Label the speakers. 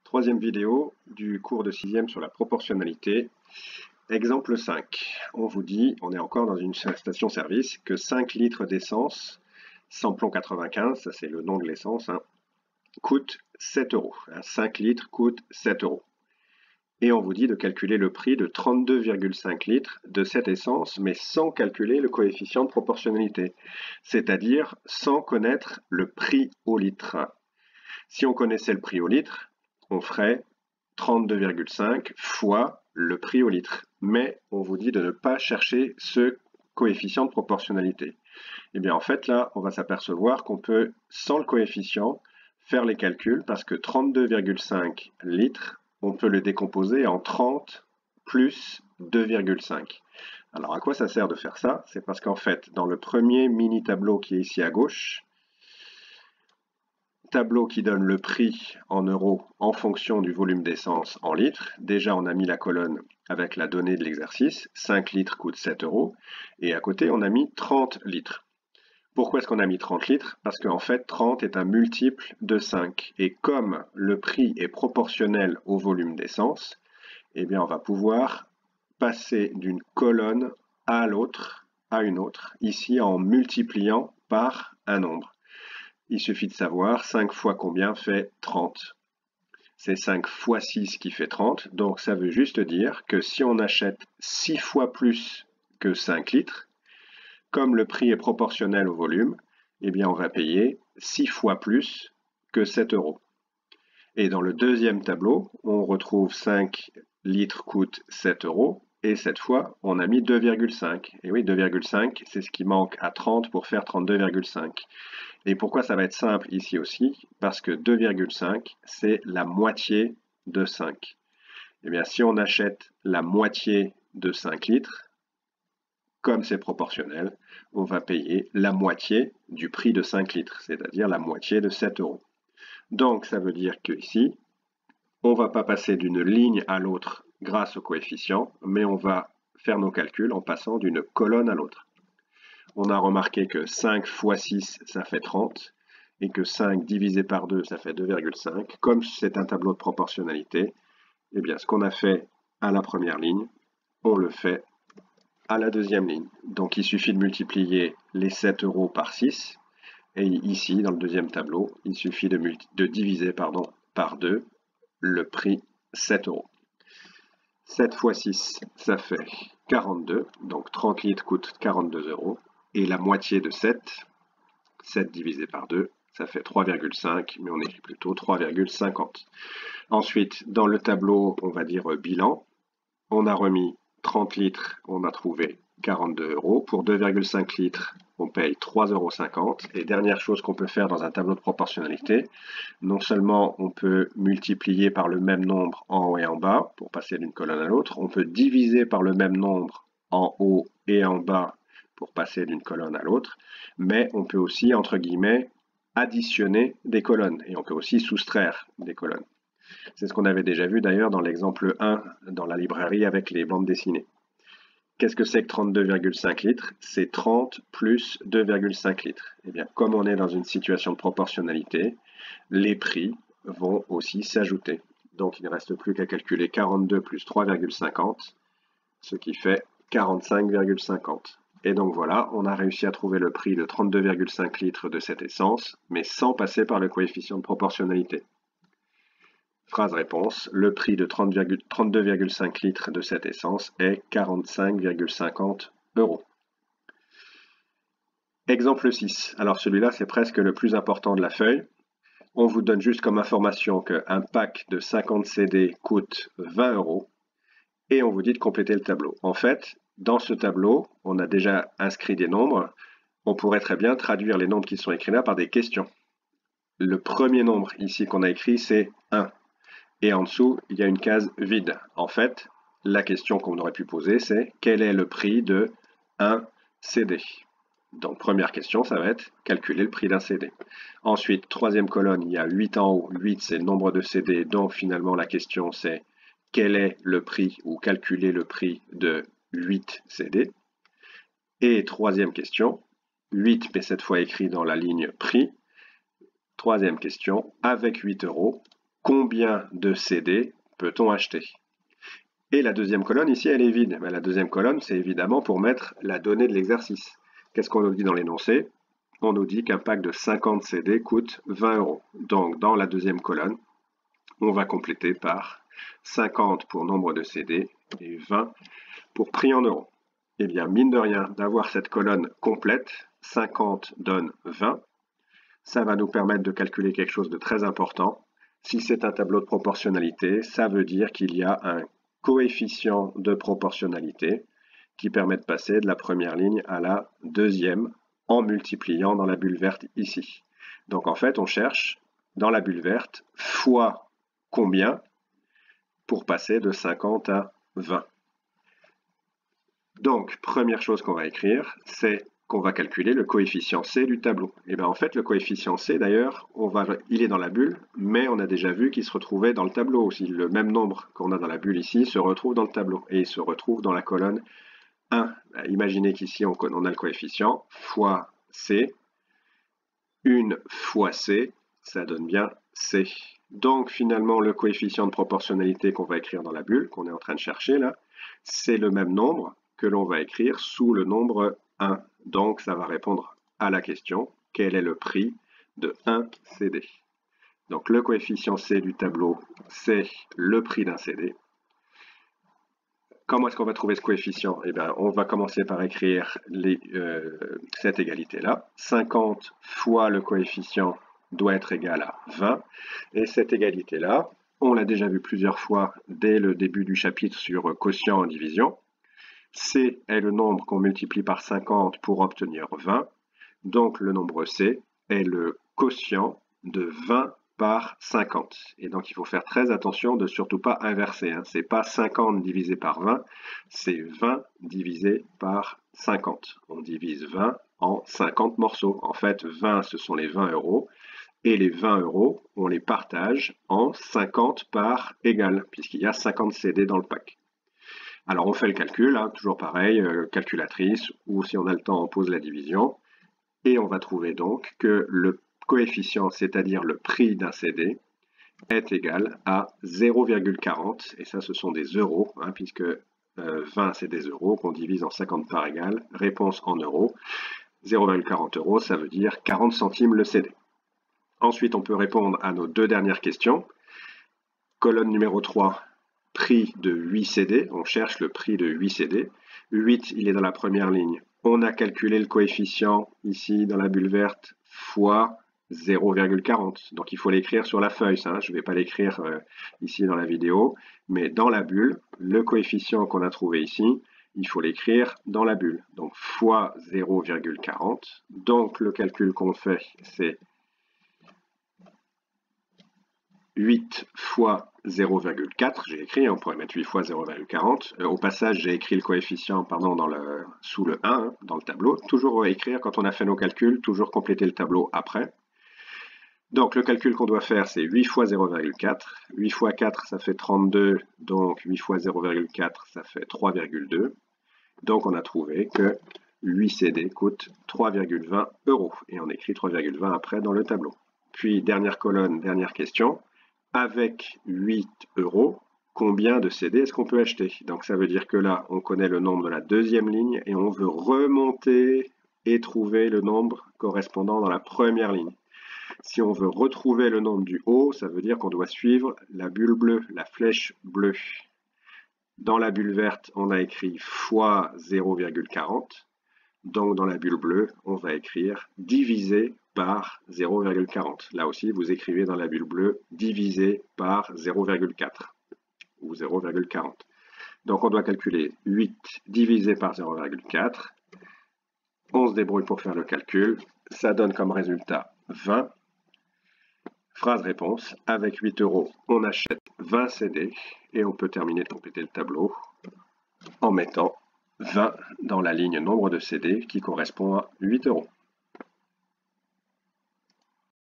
Speaker 1: Troisième vidéo du cours de 6e sur la proportionnalité. Exemple 5. On vous dit, on est encore dans une station-service, que 5 litres d'essence, samplon 95, ça c'est le nom de l'essence, coûte 7 euros. 5 litres coûte 7 euros. Et on vous dit de calculer le prix de 32,5 litres de cette essence, mais sans calculer le coefficient de proportionnalité, c'est-à-dire sans connaître le prix au litre. Si on connaissait le prix au litre, on ferait 32,5 fois le prix au litre. Mais on vous dit de ne pas chercher ce coefficient de proportionnalité. Et bien en fait là, on va s'apercevoir qu'on peut, sans le coefficient, faire les calculs parce que 32,5 litres, on peut le décomposer en 30 plus 2,5. Alors à quoi ça sert de faire ça? C'est parce qu'en fait, dans le premier mini tableau qui est ici à gauche, tableau qui donne le prix en euros en fonction du volume d'essence en litres. Déjà, on a mis la colonne avec la donnée de l'exercice. 5 litres coûte 7 euros. Et à côté, on a mis 30 litres. Pourquoi est-ce qu'on a mis 30 litres? Parce qu'en fait, 30 est un multiple de 5. Et comme le prix est proportionnel au volume d'essence, eh bien, on va pouvoir passer d'une colonne à l'autre, à une autre, ici en multipliant par un nombre. Il suffit de savoir 5 fois combien fait 30. C'est 5 fois 6 qui fait 30, donc ça veut juste dire que si on achète 6 fois plus que 5 litres, comme le prix est proportionnel au volume, eh bien on va payer 6 fois plus que 7 euros. Et dans le deuxième tableau, on retrouve 5 litres coûte 7 euros, et cette fois, on a mis 2,5. Et oui, 2,5, c'est ce qui manque à 30 pour faire 32,5. Et pourquoi ça va être simple ici aussi? Parce que 2,5, c'est la moitié de 5. Eh bien, si on achète la moitié de 5 litres, comme c'est proportionnel, on va payer la moitié du prix de 5 litres, c'est-à-dire la moitié de 7 euros. Donc, ça veut dire qu'ici, on ne va pas passer d'une ligne à l'autre grâce au coefficient, mais on va faire nos calculs en passant d'une colonne à l'autre. On a remarqué que 5 fois 6, ça fait 30, et que 5 divisé par 2, ça fait 2,5. Comme c'est un tableau de proportionnalité, eh bien, ce qu'on a fait à la première ligne, on le fait à la deuxième ligne. Donc, il suffit de multiplier les 7 euros par 6, et ici, dans le deuxième tableau, il suffit de diviser par 2 le prix 7 euros. 7 fois 6, ça fait 42, donc 30 litres coûte 42 euros. Et la moitié de 7, 7 divisé par 2, ça fait 3,5, mais on écrit plutôt 3,50. Ensuite, dans le tableau, on va dire bilan, on a remis 30 litres, on a trouvé 42 euros. Pour 2,5 litres, on paye 3,50 euros. Et dernière chose qu'on peut faire dans un tableau de proportionnalité, non seulement on peut multiplier par le même nombre en haut et en bas pour passer d'une colonne à l'autre, on peut diviser par le même nombre en haut et en bas pour passer d'une colonne à l'autre, mais on peut aussi, entre guillemets, additionner des colonnes et on peut aussi soustraire des colonnes. C'est ce qu'on avait déjà vu d'ailleurs dans l'exemple 1 dans la librairie avec les bandes dessinées. Qu'est-ce que c'est que 32,5 litres? C'est 30 plus 2,5 litres. Eh bien, comme on est dans une situation de proportionnalité, les prix vont aussi s'ajouter. Donc, il ne reste plus qu'à calculer 42 plus 3,50, ce qui fait 45,50. Et donc voilà, on a réussi à trouver le prix de 32,5 litres de cette essence, mais sans passer par le coefficient de proportionnalité. Phrase-réponse, le prix de 32,5 litres de cette essence est 45,50 euros. Exemple 6. Alors celui-là, c'est presque le plus important de la feuille. On vous donne juste comme information qu'un pack de 50 CD coûte 20 euros et on vous dit de compléter le tableau. En fait, dans ce tableau, on a déjà inscrit des nombres. On pourrait très bien traduire les nombres qui sont écrits là par des questions. Le premier nombre ici qu'on a écrit, c'est 1. Et en dessous, il y a une case vide. En fait, la question qu'on aurait pu poser, c'est quel est le prix de 1 CD? Donc, première question, ça va être calculer le prix d'un CD. Ensuite, troisième colonne, il y a 8 en haut. 8, c'est le nombre de CD. Donc, finalement, la question, c'est quel est le prix ou calculer le prix de 8 CD. Et troisième question, 8, mais cette fois écrit dans la ligne prix. Troisième question, avec 8 euros, combien de CD peut-on acheter? Et la deuxième colonne ici, elle est vide. Mais la deuxième colonne, c'est évidemment pour mettre la donnée de l'exercice. Qu'est-ce qu'on nous dit dans l'énoncé? On nous dit qu'un pack de 50 CD coûte 20 €. Donc, dans la deuxième colonne, on va compléter par 50 pour nombre de CD et 20 pour prix en euros. Eh bien, mine de rien, d'avoir cette colonne complète, 50 donne 20. Ça va nous permettre de calculer quelque chose de très important. Si c'est un tableau de proportionnalité, ça veut dire qu'il y a un coefficient de proportionnalité qui permet de passer de la première ligne à la deuxième en multipliant dans la bulle verte ici. Donc en fait, on cherche dans la bulle verte fois combien pour passer de 50 à 20. Donc, première chose qu'on va écrire, c'est qu'on va calculer le coefficient C du tableau. Et bien en fait, le coefficient C, d'ailleurs, il est dans la bulle, mais on a déjà vu qu'il se retrouvait dans le tableau aussi. Le même nombre qu'on a dans la bulle ici se retrouve dans le tableau, et il se retrouve dans la colonne 1. Imaginez qu'ici, on a le coefficient fois C. 1 fois C, ça donne bien C. Donc finalement, le coefficient de proportionnalité qu'on va écrire dans la bulle, qu'on est en train de chercher là, c'est le même nombre que l'on va écrire sous le nombre 1. Donc ça va répondre à la question, quel est le prix de 1 CD? Donc le coefficient C du tableau, c'est le prix d'un CD. Comment est-ce qu'on va trouver ce coefficient? Eh bien, on va commencer par écrire cette égalité-là. 50 fois le coefficient doit être égal à 20. Et cette égalité-là, on l'a déjà vu plusieurs fois dès le début du chapitre sur quotient en division. C est le nombre qu'on multiplie par 50 pour obtenir 20. Donc le nombre C est le quotient de 20 par 50. Et donc il faut faire très attention de surtout pas inverser. Ce n'est pas 50 divisé par 20, c'est 20 divisé par 50. On divise 20 en 50 morceaux. En fait, 20, ce sont les 20 €. Et les 20 €, on les partage en 50 parts égales, puisqu'il y a 50 CD dans le pack. Alors on fait le calcul, toujours pareil, calculatrice, ou si on a le temps, on pose la division. Et on va trouver donc que le coefficient, c'est-à-dire le prix d'un CD, est égal à 0,40. Et ça, ce sont des euros, puisque 20, c'est des euros qu'on divise en 50 parts égales. Réponse en euros. 0,40 €, ça veut dire 40 centimes le CD. Ensuite, on peut répondre à nos deux dernières questions. Colonne numéro 3, prix de 8 CD. On cherche le prix de 8 CD. 8, il est dans la première ligne. On a calculé le coefficient ici dans la bulle verte fois 0,40. Donc il faut l'écrire sur la feuille, ça. Je ne vais pas l'écrire ici dans la vidéo, mais dans la bulle, le coefficient qu'on a trouvé ici, il faut l'écrire dans la bulle. Donc fois 0,40. Donc le calcul qu'on fait, c'est 8 fois 0,4, j'ai écrit, on pourrait mettre 8 fois 0,40. Au passage, j'ai écrit le coefficient sous le 1 dans le tableau. Toujours écrire quand on a fait nos calculs, toujours compléter le tableau après. Donc le calcul qu'on doit faire, c'est 8 fois 0,4. 8 fois 4, ça fait 32, donc 8 fois 0,4, ça fait 3,2. Donc on a trouvé que 8 CD coûte 3,20 €. Et on écrit 3,20 après dans le tableau. Puis dernière colonne, dernière question. Avec 8 €, combien de CD est-ce qu'on peut acheter? Donc ça veut dire que là, on connaît le nombre de la deuxième ligne et on veut remonter et trouver le nombre correspondant dans la première ligne. Si on veut retrouver le nombre du haut, ça veut dire qu'on doit suivre la bulle bleue, la flèche bleue. Dans la bulle verte, on a écrit fois 0,40. Donc dans la bulle bleue, on va écrire divisé par 0,40. Là aussi, vous écrivez dans la bulle bleue divisé par 0,4 ou 0,40. Donc on doit calculer 8 divisé par 0,4. On se débrouille pour faire le calcul. Ça donne comme résultat 20. Phrase réponse, avec 8 €, on achète 20 CD et on peut terminer de compléter le tableau en mettant 20 dans la ligne nombre de CD qui correspond à 8 €.